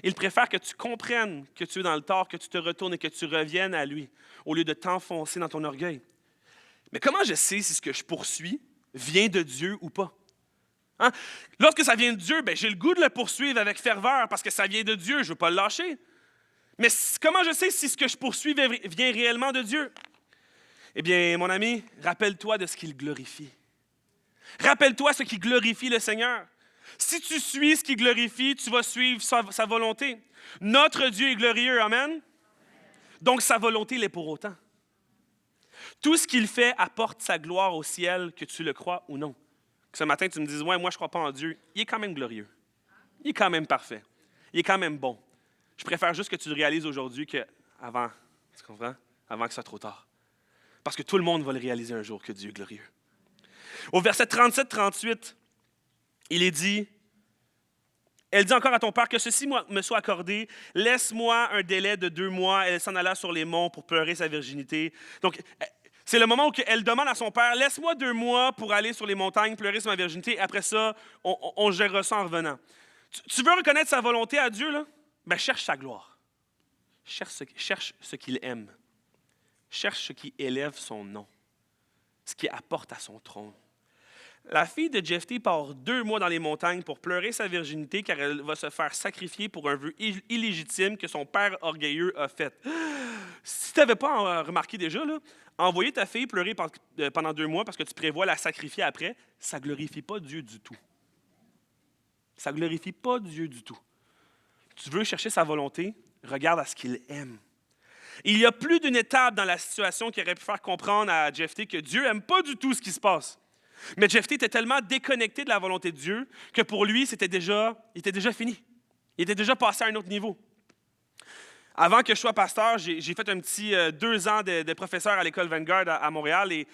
Il préfère que tu comprennes que tu es dans le tort, que tu te retournes et que tu reviennes à lui au lieu de t'enfoncer dans ton orgueil. Mais comment je sais si ce que je poursuis vient de Dieu ou pas? Hein? Lorsque ça vient de Dieu, j'ai le goût de le poursuivre avec ferveur parce que ça vient de Dieu, je ne veux pas le lâcher. Mais comment je sais si ce que je poursuis vient réellement de Dieu? Eh bien, mon ami, rappelle-toi de ce qu'il glorifie. Rappelle-toi ce qui glorifie le Seigneur. Si tu suis ce qui glorifie, tu vas suivre sa volonté. Notre Dieu est glorieux, amen? Donc sa volonté l'est pour autant. Tout ce qu'il fait apporte sa gloire au ciel, que tu le crois ou non. Que ce matin, tu me dises, ouais, moi je ne crois pas en Dieu. Il est quand même glorieux. Il est quand même parfait. Il est quand même bon. Je préfère juste que tu le réalises aujourd'hui qu'avant. Tu comprends? Avant que ce soit trop tard. Parce que tout le monde va le réaliser un jour que Dieu est glorieux. Au verset 37-38, il est dit, elle dit encore à ton père que ceci me soit accordé, laisse-moi un délai de 2 mois. Elle s'en alla sur les monts pour pleurer sa virginité. Donc, c'est le moment où elle demande à son père, laisse-moi 2 mois pour aller sur les montagnes, pleurer sur ma virginité. Après ça, on gérera ça en revenant. Tu veux reconnaître sa volonté à Dieu, là? Cherche sa gloire. Cherche ce qu'il aime. Cherche ce qui élève son nom. Ce qui apporte à son trône. La fille de Jephthé part 2 mois dans les montagnes pour pleurer sa virginité car elle va se faire sacrifier pour un vœu illégitime que son père orgueilleux a fait. Si tu n'avais pas remarqué déjà, là, envoyer ta fille pleurer pendant 2 mois parce que tu prévois la sacrifier après, ça ne glorifie pas Dieu du tout. Ça ne glorifie pas Dieu du tout. Tu veux chercher sa volonté, regarde à ce qu'il aime. Il y a plus d'une étape dans la situation qui aurait pu faire comprendre à Jephthé que Dieu n'aime pas du tout ce qui se passe. Mais Jephthé était tellement déconnecté de la volonté de Dieu que pour lui, il était déjà fini. Il était déjà passé à un autre niveau. Avant que je sois pasteur, j'ai fait un petit 2 ans de professeur à l'école Vanguard à Montréal et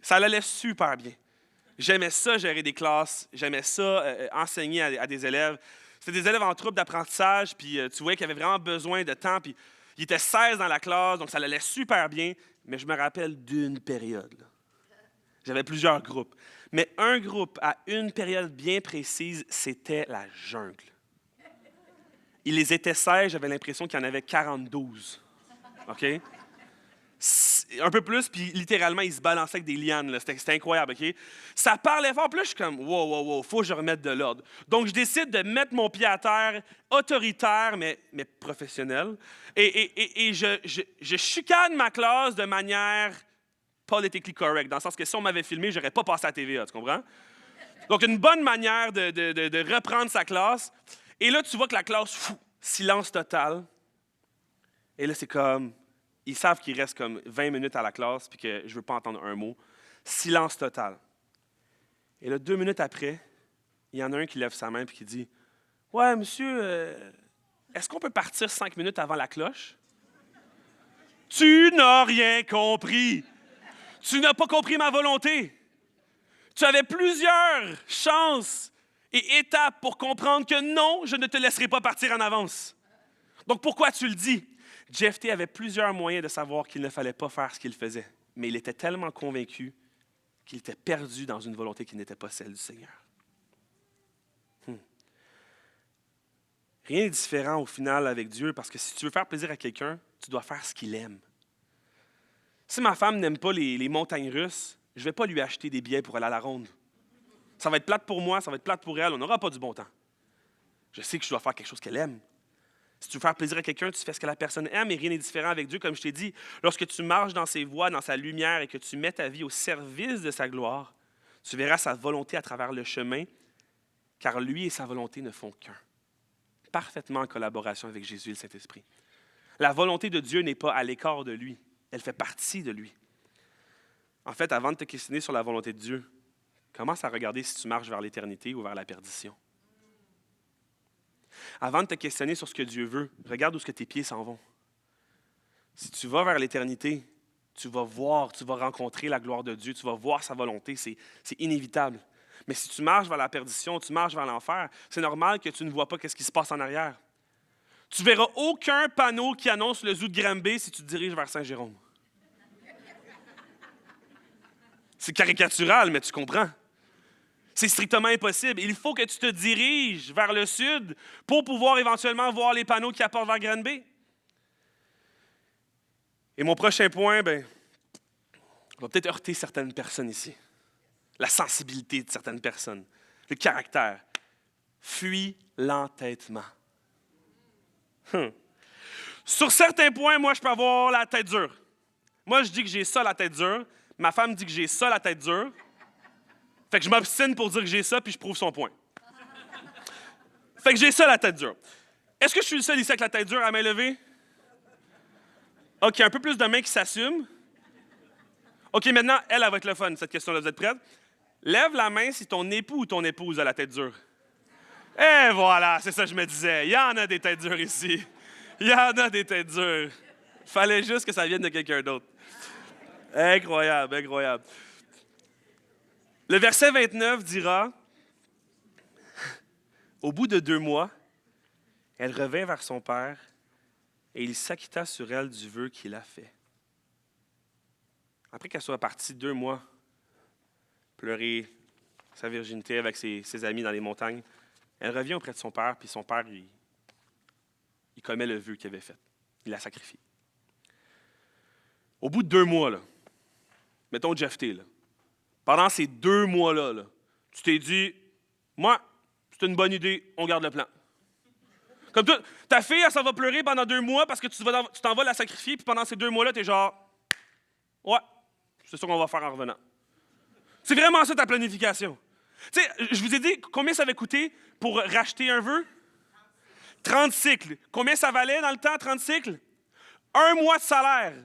ça allait super bien. J'aimais ça gérer des classes, j'aimais ça enseigner à des élèves. C'était des élèves en trouble d'apprentissage, puis tu voyais qu'ils avaient vraiment besoin de temps, puis il était 16 dans la classe, donc ça allait super bien, mais je me rappelle d'une période. Là. J'avais plusieurs groupes. Mais un groupe, à une période bien précise, c'était la jungle. Il les était 16, j'avais l'impression qu'il y en avait 42. OK? Un peu plus, puis littéralement, ils se balançaient avec des lianes. Là. C'était incroyable, OK? Ça parlait fort, puis là, je suis comme, wow, faut que je remette de l'ordre. Donc, je décide de mettre mon pied à terre, autoritaire, mais professionnel, et je chicane ma classe de manière politically correct, dans le sens que si on m'avait filmé, je n'aurais pas passé à la TVA, tu comprends? Donc, une bonne manière de reprendre sa classe. Et là, tu vois que la classe, silence total. Et là, c'est comme, ils savent qu'il reste comme 20 minutes à la classe puis que je ne veux pas entendre un mot. Silence total. Et là, 2 minutes après, il y en a un qui lève sa main et qui dit, « Ouais, monsieur, est-ce qu'on peut partir 5 minutes avant la cloche? » Tu n'as rien compris. Tu n'as pas compris ma volonté. Tu avais plusieurs chances et étapes pour comprendre que non, je ne te laisserai pas partir en avance. Donc, pourquoi tu le dis? Jephthé avait plusieurs moyens de savoir qu'il ne fallait pas faire ce qu'il faisait, mais il était tellement convaincu qu'il était perdu dans une volonté qui n'était pas celle du Seigneur. Rien n'est différent au final avec Dieu, parce que si tu veux faire plaisir à quelqu'un, tu dois faire ce qu'il aime. Si ma femme n'aime pas les montagnes russes, je ne vais pas lui acheter des billets pour aller à la ronde. Ça va être plate pour moi, ça va être plate pour elle, on n'aura pas du bon temps. Je sais que je dois faire quelque chose qu'elle aime. Si tu veux faire plaisir à quelqu'un, tu fais ce que la personne aime et rien n'est différent avec Dieu. Comme je t'ai dit, lorsque tu marches dans ses voies, dans sa lumière et que tu mets ta vie au service de sa gloire, tu verras sa volonté à travers le chemin, car lui et sa volonté ne font qu'un. Parfaitement en collaboration avec Jésus et le Saint-Esprit. La volonté de Dieu n'est pas à l'écart de lui, elle fait partie de lui. En fait, avant de te questionner sur la volonté de Dieu, commence à regarder si tu marches vers l'éternité ou vers la perdition. Avant de te questionner sur ce que Dieu veut, regarde où est-ce que tes pieds s'en vont. Si tu vas vers l'éternité, tu vas voir, tu vas rencontrer la gloire de Dieu, tu vas voir sa volonté, c'est inévitable. Mais si tu marches vers la perdition, tu marches vers l'enfer, c'est normal que tu ne vois pas ce qui se passe en arrière. Tu ne verras aucun panneau qui annonce le zoo de Granby si tu te diriges vers Saint-Jérôme. C'est caricatural, mais tu comprends. C'est strictement impossible. Il faut que tu te diriges vers le sud pour pouvoir éventuellement voir les panneaux qui apportent vers Granby. Et mon prochain point, va peut-être heurter certaines personnes ici. La sensibilité de certaines personnes. Le caractère. Fuis l'entêtement. Sur certains points, moi, je peux avoir la tête dure. Moi, je dis que j'ai ça, la tête dure. Ma femme dit que j'ai ça, la tête dure. Fait que je m'obstine pour dire que j'ai ça, puis je prouve son point. Fait que j'ai ça, la tête dure. Est-ce que je suis le seul ici avec la tête dure à main levée? OK, un peu plus de mains qui s'assument. OK, maintenant, elle va être le fun, cette question-là. Vous êtes prête? Lève la main si ton époux ou ton épouse a la tête dure. Et voilà, c'est ça que je me disais. Il y en a des têtes dures ici. Il y en a des têtes dures. Fallait juste que ça vienne de quelqu'un d'autre. Incroyable, incroyable. Le verset 29 dira, « Au bout de 2 mois, elle revint vers son père et il s'acquitta sur elle du vœu qu'il a fait. » Après qu'elle soit partie 2 mois, pleurer sa virginité avec ses amis dans les montagnes, elle revient auprès de son père, puis son père, il commet le vœu qu'il avait fait. Il la sacrifie. Au bout de 2 mois, là, mettons Jeff T, là, pendant ces 2 mois-là, là, tu t'es dit, moi, c'est une bonne idée, on garde le plan. Comme toi, ta fille, elle s'en va pleurer pendant 2 mois parce que tu t'en vas la sacrifier, puis pendant ces 2 mois-là, t'es genre, ouais, c'est ça qu'on va faire en revenant. C'est vraiment ça ta planification. Tu sais, je vous ai dit combien ça avait coûté pour racheter un vœu? 30 cycles. Combien ça valait dans le temps, 30 cycles? 1 mois de salaire.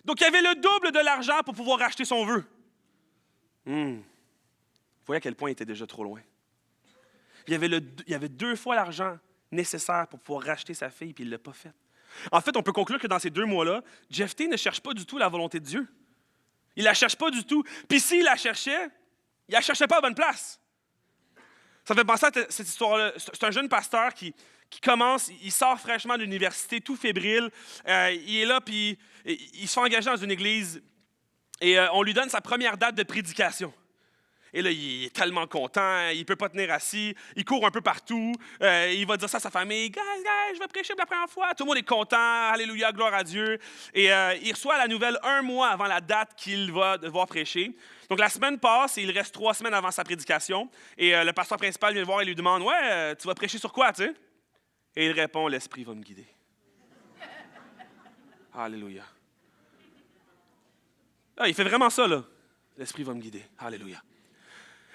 Donc, il y avait le double de l'argent pour pouvoir racheter son vœu. Vous voyez à quel point il était déjà trop loin. Il y avait 2 fois l'argent nécessaire pour pouvoir racheter sa fille, puis il ne l'a pas fait. En fait, on peut conclure que dans ces 2 mois-là, Jeff T ne cherche pas du tout la volonté de Dieu. Il ne la cherche pas du tout. Puis s'il la cherchait, il ne la cherchait pas à la bonne place. Ça me fait penser à cette histoire-là. C'est un jeune pasteur qui commence, il sort fraîchement de l'université, tout fébrile. Il est là, puis il se fait engager dans une église. Et on lui donne sa première date de prédication. Et là, il est tellement content, il ne peut pas tenir assis, il court un peu partout, il va dire ça à sa famille, « Guys, je vais prêcher pour la première fois. » Tout le monde est content, alléluia, gloire à Dieu. Et il reçoit la nouvelle 1 mois avant la date qu'il va devoir prêcher. Donc la semaine passe et il reste 3 semaines avant sa prédication. Et le pasteur principal vient le voir et lui demande, « Ouais, tu vas prêcher sur quoi, tu sais? » Et il répond, « L'Esprit va me guider. » Alléluia. Ah, il fait vraiment ça, là. « L'Esprit va me guider. » Alléluia.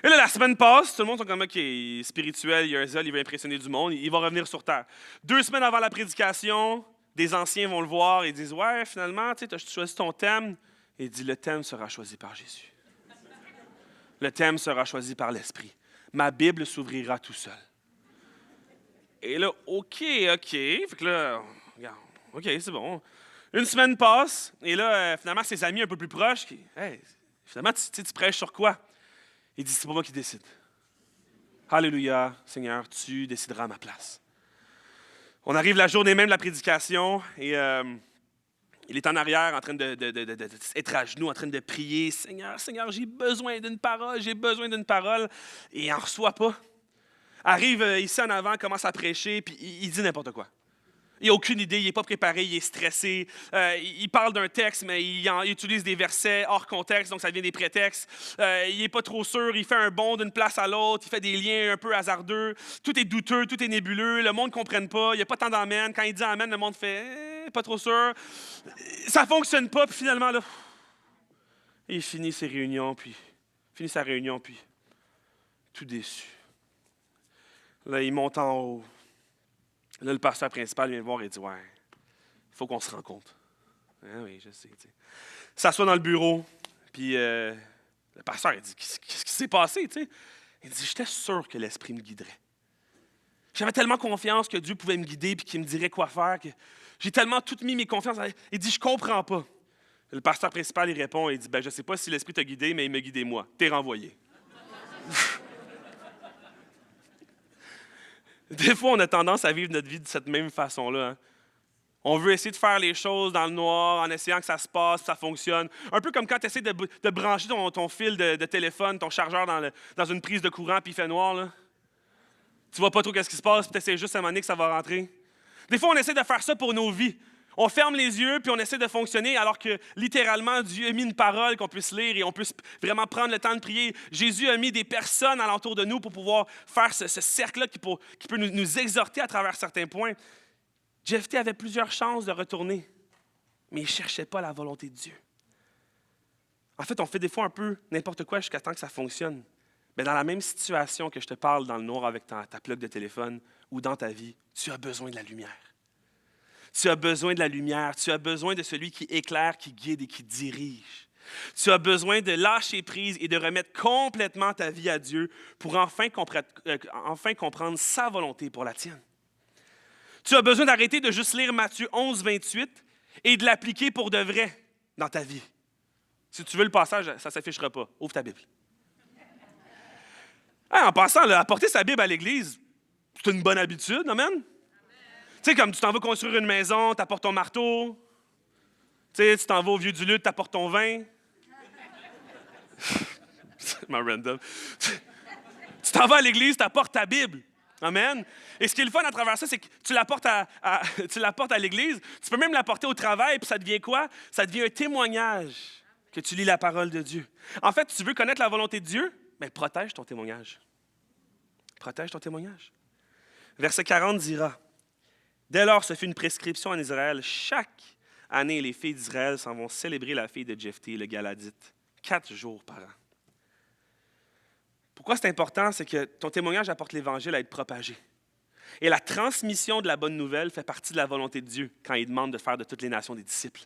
Et là, la semaine passe, tout le monde est comme, OK, spirituel, il y a un zèle, il va impressionner du monde, il va revenir sur terre. 2 semaines avant la prédication, des anciens vont le voir et disent, « Ouais, finalement, tu as choisi ton thème. » Et il dit, « Le thème sera choisi par Jésus. Le thème sera choisi par l'Esprit. Ma Bible s'ouvrira tout seul. » Et là, OK. Fait que là, regarde, OK, c'est bon. 1 semaine passe, et là, finalement, ses amis un peu plus proches, hey, finalement, tu prêches sur quoi? Il dit, c'est pas moi qui décide. Alléluia, Seigneur, tu décideras à ma place. On arrive la journée même de la prédication et il est en arrière en train d'être à genoux, en train de prier. Seigneur, Seigneur, j'ai besoin d'une parole, j'ai besoin d'une parole. Et il n'en reçoit pas. Arrive ici en avant, commence à prêcher, puis il dit n'importe quoi. Il n'a aucune idée, il n'est pas préparé, il est stressé. Il parle d'un texte, mais il utilise des versets hors contexte, donc ça devient des prétextes. Il n'est pas trop sûr, il fait un bond d'une place à l'autre, il fait des liens un peu hasardeux. Tout est douteux, tout est nébuleux, le monde ne comprenne pas, il n'y a pas tant d'amène. Quand il dit amène, le monde fait pas trop sûr. Ça ne fonctionne pas, puis finalement, là, il finit sa réunion, puis tout déçu. Là, il monte en haut. Là, le pasteur principal vient le voir et dit « Ouais, il faut qu'on se rencontre. » Ah oui, je sais. Il s'assoit dans le bureau, puis le pasteur, il dit « Qu'est-ce qui s'est passé? » Il dit « J'étais sûr que l'Esprit me guiderait. J'avais tellement confiance que Dieu pouvait me guider puis qu'il me dirait quoi faire. Que j'ai tellement tout mis mes confiances. » Il dit « Je comprends pas. » Le pasteur principal, il répond et il dit « Je ne sais pas si l'Esprit t'a guidé, mais il m'a guidé moi. T'es renvoyé. » Des fois, on a tendance à vivre notre vie de cette même façon-là. Hein? On veut essayer de faire les choses dans le noir en essayant que ça se passe, que ça fonctionne. Un peu comme quand tu essaies de brancher ton fil de téléphone, ton chargeur dans une prise de courant, puis il fait noir. Là. Tu vois pas trop ce qui se passe, puis tu essaies juste à un moment donné que ça va rentrer. Des fois, on essaie de faire ça pour nos vies. On ferme les yeux, puis on essaie de fonctionner, alors que littéralement, Dieu a mis une parole qu'on puisse lire et on puisse vraiment prendre le temps de prier. Jésus a mis des personnes alentour de nous pour pouvoir faire ce cercle-là qui peut nous exhorter à travers certains points. Jephthé avait plusieurs chances de retourner, mais il ne cherchait pas la volonté de Dieu. En fait, on fait des fois un peu n'importe quoi jusqu'à temps que ça fonctionne. Mais dans la même situation que je te parle dans le noir avec ta plug de téléphone ou dans ta vie, tu as besoin de la lumière. Tu as besoin de la lumière, tu as besoin de celui qui éclaire, qui guide et qui dirige. Tu as besoin de lâcher prise et de remettre complètement ta vie à Dieu pour enfin comprendre sa volonté pour la tienne. Tu as besoin d'arrêter de juste lire Matthieu 11, 28 et de l'appliquer pour de vrai dans ta vie. Si tu veux le passage, ça ne s'affichera pas. Ouvre ta Bible. En passant, là, apporter sa Bible à l'église, c'est une bonne habitude, amen? Tu sais, comme tu t'en vas construire une maison, tu apportes ton marteau. Tu sais, tu t'en vas au vieux du lutte, tu apportes ton vin. C'est ma random. Tu t'en vas à l'église, tu apportes ta Bible. Amen. Et ce qui est le fun à travers ça, c'est que tu l'apportes à l'église. Tu peux même l'apporter au travail, puis ça devient quoi? Ça devient un témoignage que tu lis la parole de Dieu. En fait, tu veux connaître la volonté de Dieu? Bien, protège ton témoignage. Protège ton témoignage. Verset 40 dira, « Dès lors, ce fut une prescription en Israël. Chaque année, les filles d'Israël s'en vont célébrer la fille de Jephthé, le Galadite, 4 jours par an. » Pourquoi c'est important? C'est que ton témoignage apporte l'Évangile à être propagé. Et la transmission de la bonne nouvelle fait partie de la volonté de Dieu quand il demande de faire de toutes les nations des disciples.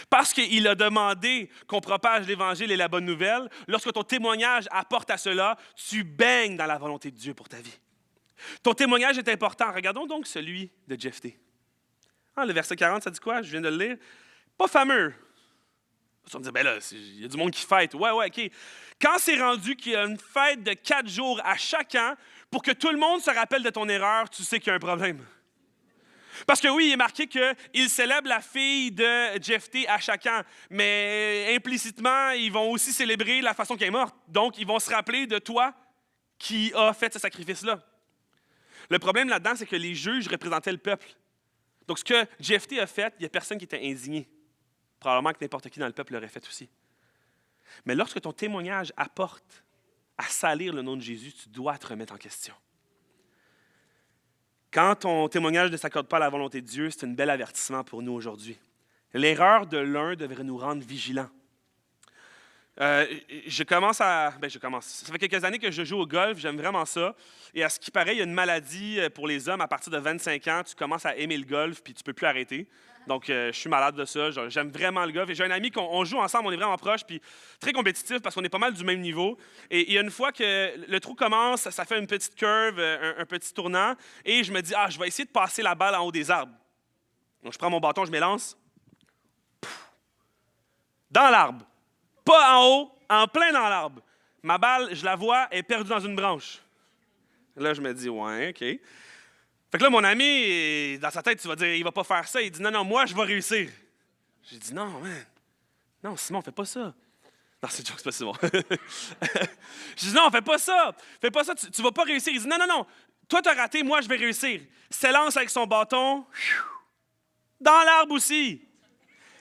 Parce qu'il a demandé qu'on propage l'Évangile et la bonne nouvelle, lorsque ton témoignage apporte à cela, tu baignes dans la volonté de Dieu pour ta vie. Ton témoignage est important. Regardons donc celui de Jephthé. Le verset 40, ça dit quoi? Je viens de le lire. Pas fameux. On me dit, ben là, il y a du monde qui fête. Ouais, OK. Quand c'est rendu qu'il y a une fête de 4 jours à chaque an, pour que tout le monde se rappelle de ton erreur, tu sais qu'il y a un problème. Parce que oui, il est marqué qu'il célèbre la fille de Jephthé à chaque an, mais implicitement, ils vont aussi célébrer la façon qu'elle est morte. Donc, ils vont se rappeler de toi qui a fait ce sacrifice-là. Le problème là-dedans, c'est que les juges représentaient le peuple. Donc, ce que Jephthé a fait, il n'y a personne qui était indigné. Probablement que n'importe qui dans le peuple l'aurait fait aussi. Mais lorsque ton témoignage apporte à salir le nom de Jésus, tu dois te remettre en question. Quand ton témoignage ne s'accorde pas à la volonté de Dieu, c'est un bel avertissement pour nous aujourd'hui. L'erreur de l'un devrait nous rendre vigilants. Je commence. Ça fait quelques années que je joue au golf, j'aime vraiment ça. Et à ce qui paraît, il y a une maladie pour les hommes. À partir de 25 ans, tu commences à aimer le golf, puis tu ne peux plus arrêter. Donc, je suis malade de ça. J'aime vraiment le golf. Et j'ai un ami qu'on joue ensemble, on est vraiment proches, puis très compétitif parce qu'on est pas mal du même niveau. Et il y a une fois que le trou commence, ça fait une petite curve, un petit tournant. Et je me dis, je vais essayer de passer la balle en haut des arbres. Donc, je prends mon bâton, je m'élance. Dans l'arbre. Pas en haut, en plein dans l'arbre. Ma balle, je la vois, elle est perdue dans une branche. Là, je me dis, ouais, OK. Fait que là, mon ami, dans sa tête, tu vas dire, il va pas faire ça. Il dit, non, moi, je vais réussir. J'ai dit, non, man. Non, Simon, fais pas ça. Non, c'est joke, c'est pas Simon. Je dis, non, fais pas ça. Fais pas ça, tu vas pas réussir. Il dit, non. Toi, tu as raté, moi, je vais réussir. S'élance avec son bâton, dans l'arbre aussi.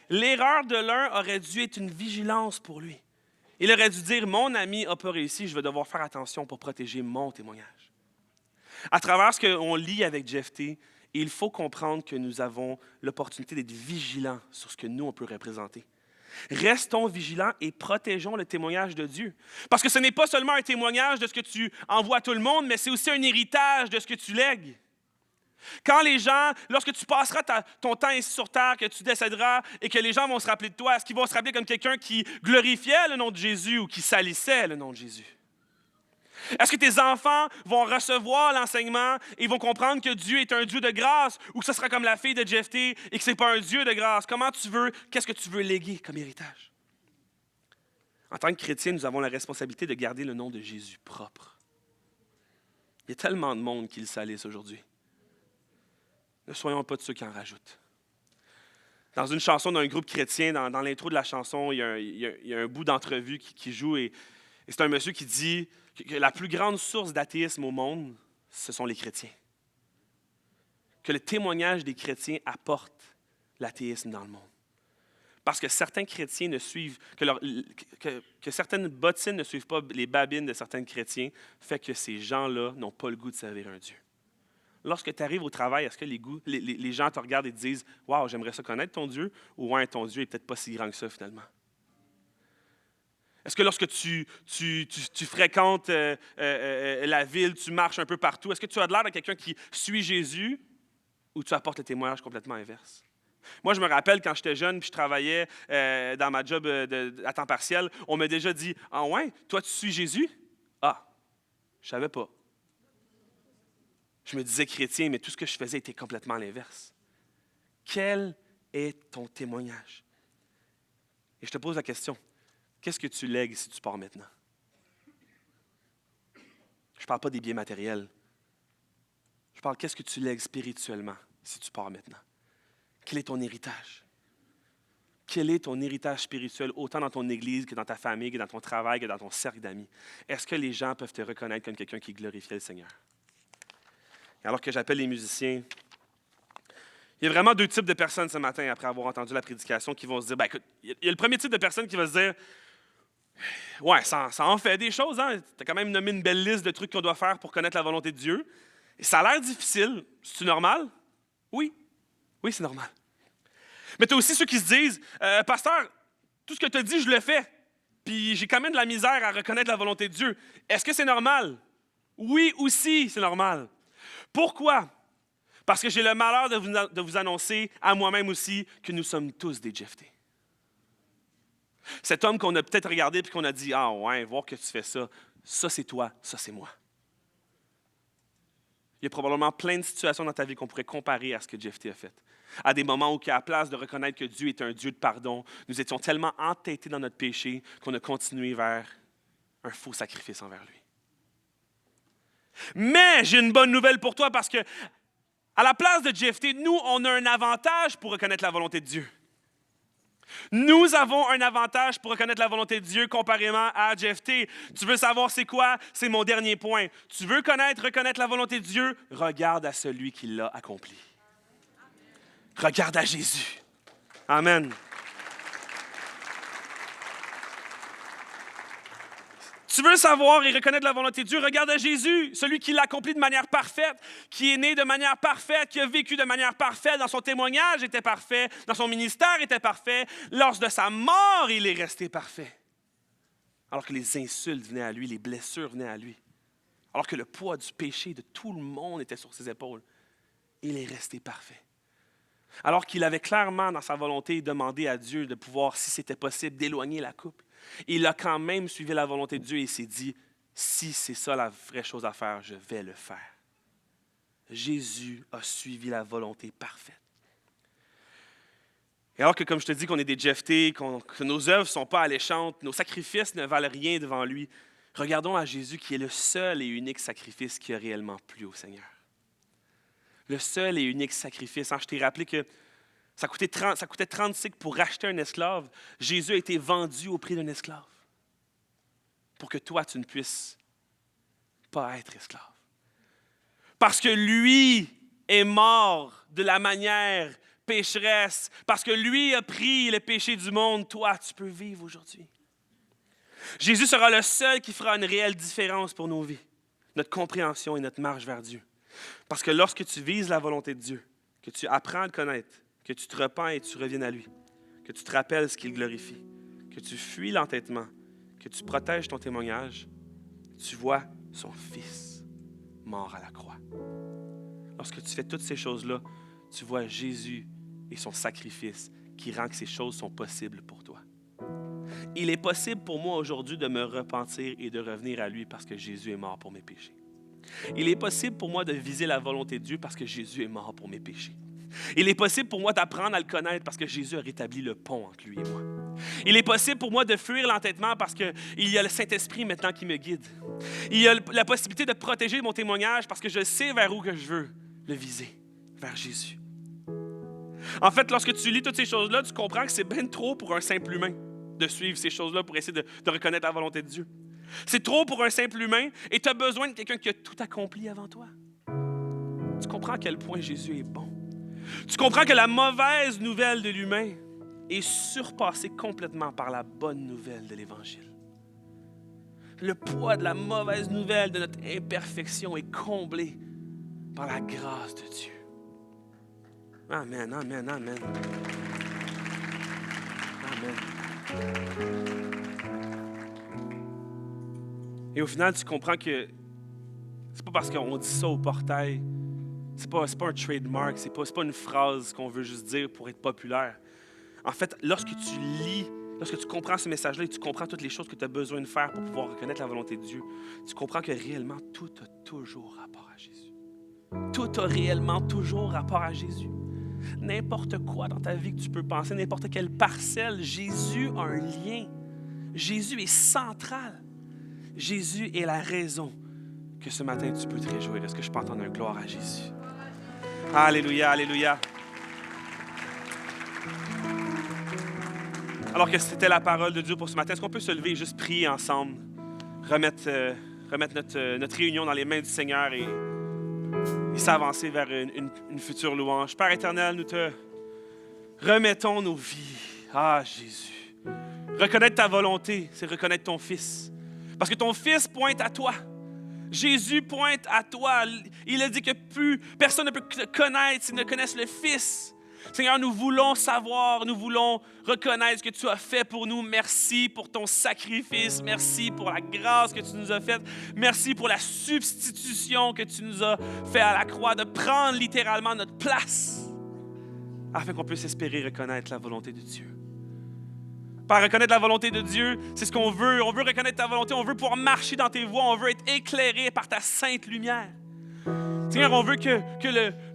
L'erreur de l'un aurait dû être une vigilance pour lui. Il aurait dû dire, mon ami n'a pas réussi, je vais devoir faire attention pour protéger mon témoignage. À travers ce qu'on lit avec Jephthé, il faut comprendre que nous avons l'opportunité d'être vigilants sur ce que nous, on peut représenter. Restons vigilants et protégeons le témoignage de Dieu. Parce que ce n'est pas seulement un témoignage de ce que tu envoies à tout le monde, mais c'est aussi un héritage de ce que tu lègues. Quand les gens, lorsque tu passeras ton temps ici sur terre, que tu décéderas et que les gens vont se rappeler de toi, est-ce qu'ils vont se rappeler comme quelqu'un qui glorifiait le nom de Jésus ou qui salissait le nom de Jésus? Est-ce que tes enfants vont recevoir l'enseignement et vont comprendre que Dieu est un Dieu de grâce ou que ce sera comme la fille de Jephthé et que ce n'est pas un Dieu de grâce? Qu'est-ce que tu veux léguer comme héritage? En tant que chrétiens, nous avons la responsabilité de garder le nom de Jésus propre. Il y a tellement de monde qui le salissent aujourd'hui. Ne soyons pas de ceux qui en rajoutent. Dans une chanson d'un groupe chrétien, dans l'intro de la chanson, il y a un bout d'entrevue qui joue et c'est un monsieur qui dit que la plus grande source d'athéisme au monde, ce sont les chrétiens. Que le témoignage des chrétiens apporte l'athéisme dans le monde. Parce que certains chrétiens ne suivent, que certaines bottines ne suivent pas les babines de certains chrétiens, fait que ces gens-là n'ont pas le goût de servir un Dieu. Lorsque tu arrives au travail, est-ce que les gens te regardent et te disent « Wow, j'aimerais ça connaître ton Dieu » ou « Ouais, ton Dieu n'est peut-être pas si grand que ça finalement ». Est-ce que lorsque tu fréquentes la ville, tu marches un peu partout, est-ce que tu as l'air de quelqu'un qui suit Jésus ou tu apportes le témoignage complètement inverse? Moi, je me rappelle quand j'étais jeune puis je travaillais dans ma job à temps partiel, on m'a déjà dit « Ah ouais, toi tu suis Jésus? » Ah, je savais pas. Je me disais chrétien, mais tout ce que je faisais était complètement l'inverse. Quel est ton témoignage? Et je te pose la question, qu'est-ce que tu lègues si tu pars maintenant? Je ne parle pas des biens matériels. Je parle qu'est-ce que tu lègues spirituellement si tu pars maintenant? Quel est ton héritage? Quel est ton héritage spirituel, autant dans ton église que dans ta famille, que dans ton travail, que dans ton cercle d'amis? Est-ce que les gens peuvent te reconnaître comme quelqu'un qui glorifiait le Seigneur? Et alors que j'appelle les musiciens, il y a vraiment deux types de personnes ce matin, après avoir entendu la prédication, qui vont se dire, ben, écoute, il y a le premier type de personne qui va se dire, ouais, ça en fait des choses, hein? Tu as quand même nommé une belle liste de trucs qu'on doit faire pour connaître la volonté de Dieu. Et ça a l'air difficile. C'est-tu normal? Oui. Oui, c'est normal. Mais tu as aussi ceux qui se disent, pasteur, tout ce que tu as dit, je le fais. Puis j'ai quand même de la misère à reconnaître la volonté de Dieu. Est-ce que c'est normal? Oui, aussi, c'est normal. Pourquoi? Parce que j'ai le malheur de vous annoncer à moi-même aussi que nous sommes tous des Jephthé. Cet homme qu'on a peut-être regardé et qu'on a dit « Ah ouais, voir que tu fais ça, ça c'est toi, ça c'est moi. » Il y a probablement plein de situations dans ta vie qu'on pourrait comparer à ce que Jephthé a fait. À des moments où, à la place de reconnaître que Dieu est un Dieu de pardon, nous étions tellement entêtés dans notre péché qu'on a continué vers un faux sacrifice envers lui. Mais j'ai une bonne nouvelle pour toi parce que, à la place de Jephthé, nous, on a un avantage pour reconnaître la volonté de Dieu. Nous avons un avantage pour reconnaître la volonté de Dieu comparément à Jephthé. Tu veux savoir c'est quoi? C'est mon dernier point. Tu veux reconnaître la volonté de Dieu? Regarde à celui qui l'a accompli. Regarde à Jésus. Amen. Tu veux savoir et reconnaître la volonté de Dieu? Regarde à Jésus, celui qui l'a accompli de manière parfaite, qui est né de manière parfaite, qui a vécu de manière parfaite, dans son témoignage était parfait, dans son ministère était parfait. Lors de sa mort, il est resté parfait. Alors que les insultes venaient à lui, les blessures venaient à lui. Alors que le poids du péché de tout le monde était sur ses épaules. Il est resté parfait. Alors qu'il avait clairement dans sa volonté demandé à Dieu de pouvoir, si c'était possible, d'éloigner la coupe. Il a quand même suivi la volonté de Dieu et s'est dit, si c'est ça la vraie chose à faire, je vais le faire. Jésus a suivi la volonté parfaite. Et alors que, comme je te dis, qu'on est des Jephthé, que nos œuvres ne sont pas alléchantes, nos sacrifices ne valent rien devant lui, regardons à Jésus qui est le seul et unique sacrifice qui a réellement plu au Seigneur. Le seul et unique sacrifice. Je t'ai rappelé que ça coûtait 30 cycles pour racheter un esclave. Jésus a été vendu au prix d'un esclave pour que toi, tu ne puisses pas être esclave. Parce que lui est mort de la manière pécheresse. Parce que lui a pris le péché du monde. Toi, tu peux vivre aujourd'hui. Jésus sera le seul qui fera une réelle différence pour nos vies, notre compréhension et notre marche vers Dieu. Parce que lorsque tu vises la volonté de Dieu, que tu apprends à le connaître, que tu te repens et tu reviennes à lui, que tu te rappelles ce qu'il glorifie, que tu fuis l'entêtement, que tu protèges ton témoignage, tu vois son Fils mort à la croix. Lorsque tu fais toutes ces choses-là, tu vois Jésus et son sacrifice qui rend que ces choses sont possibles pour toi. Il est possible pour moi aujourd'hui de me repentir et de revenir à lui parce que Jésus est mort pour mes péchés. Il est possible pour moi de viser la volonté de Dieu parce que Jésus est mort pour mes péchés. Il est possible pour moi d'apprendre à le connaître parce que Jésus a rétabli le pont entre lui et moi. Il est possible pour moi de fuir l'entêtement parce qu'il y a le Saint-Esprit maintenant qui me guide. Il y a la possibilité de protéger mon témoignage parce que je sais vers où que je veux le viser, vers Jésus. En fait, lorsque tu lis toutes ces choses-là, tu comprends que c'est bien trop pour un simple humain de suivre ces choses-là pour essayer de reconnaître la volonté de Dieu. C'est trop pour un simple humain et tu as besoin de quelqu'un qui a tout accompli avant toi. Tu comprends à quel point Jésus est bon. Tu comprends que la mauvaise nouvelle de l'humain est surpassée complètement par la bonne nouvelle de l'Évangile. Le poids de la mauvaise nouvelle de notre imperfection est comblé par la grâce de Dieu. Amen, amen, amen. Amen. Et au final, tu comprends que c'est pas parce qu'on dit ça au portail, c'est pas un trademark, c'est pas une phrase qu'on veut juste dire pour être populaire. En fait, lorsque tu lis, lorsque tu comprends ce message-là et tu comprends toutes les choses que tu as besoin de faire pour pouvoir reconnaître la volonté de Dieu, tu comprends que réellement, tout a toujours rapport à Jésus. Tout a réellement toujours rapport à Jésus. N'importe quoi dans ta vie que tu peux penser, n'importe quelle parcelle, Jésus a un lien. Jésus est central. Jésus est la raison que ce matin tu peux te réjouir. Est-ce que je peux entendre un gloire à Jésus? Alléluia, alléluia. Alors que c'était la parole de Dieu pour ce matin, est-ce qu'on peut se lever et juste prier ensemble, remettre notre réunion dans les mains du Seigneur et s'avancer vers une future louange. Père éternel, nous te remettons nos vies. Ah, Jésus. Reconnaître ta volonté, c'est reconnaître ton Fils. Parce que ton Fils pointe à toi. Jésus pointe à toi. Il a dit que plus personne ne peut te connaître s'ils ne connaissent le Fils. Seigneur, nous voulons savoir, nous voulons reconnaître ce que tu as fait pour nous. Merci pour ton sacrifice. Merci pour la grâce que tu nous as faite. Merci pour la substitution que tu nous as fait à la croix, de prendre littéralement notre place afin qu'on puisse espérer reconnaître la volonté de Dieu. Par reconnaître la volonté de Dieu, c'est ce qu'on veut. On veut reconnaître ta volonté, on veut pouvoir marcher dans tes voies, on veut être éclairé par ta sainte lumière. Seigneur, on veut que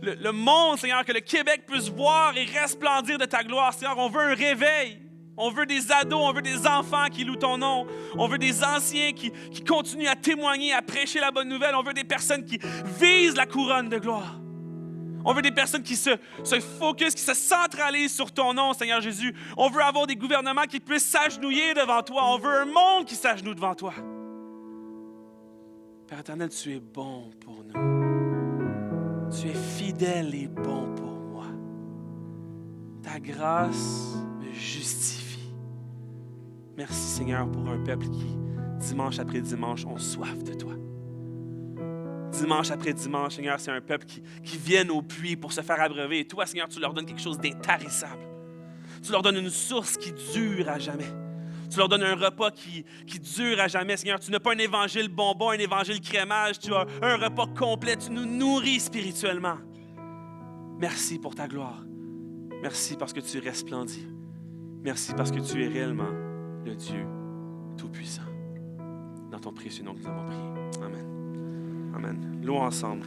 le monde, Seigneur, que le Québec puisse voir et resplendir de ta gloire. Seigneur, on veut un réveil. On veut des ados, on veut des enfants qui louent ton nom. On veut des anciens qui continuent à témoigner, à prêcher la bonne nouvelle. On veut des personnes qui visent la couronne de gloire. On veut des personnes qui se focusent, qui se centralisent sur ton nom, Seigneur Jésus. On veut avoir des gouvernements qui puissent s'agenouiller devant toi. On veut un monde qui s'agenouille devant toi. Père éternel, tu es bon pour nous. Tu es fidèle et bon pour moi. Ta grâce me justifie. Merci Seigneur pour un peuple qui, dimanche après dimanche, ont soif de toi. Dimanche après dimanche, Seigneur, c'est un peuple qui vient au puits pour se faire abreuver. Et toi, Seigneur, tu leur donnes quelque chose d'intarissable. Tu leur donnes une source qui dure à jamais. Tu leur donnes un repas qui dure à jamais. Seigneur, tu n'as pas un évangile bonbon, un évangile crémage. Tu as un repas complet. Tu nous nourris spirituellement. Merci pour ta gloire. Merci parce que tu resplendis. Merci parce que tu es réellement le Dieu Tout-Puissant. Dans ton précieux nom que nous avons prié. Amen. Amen. Louons ensemble.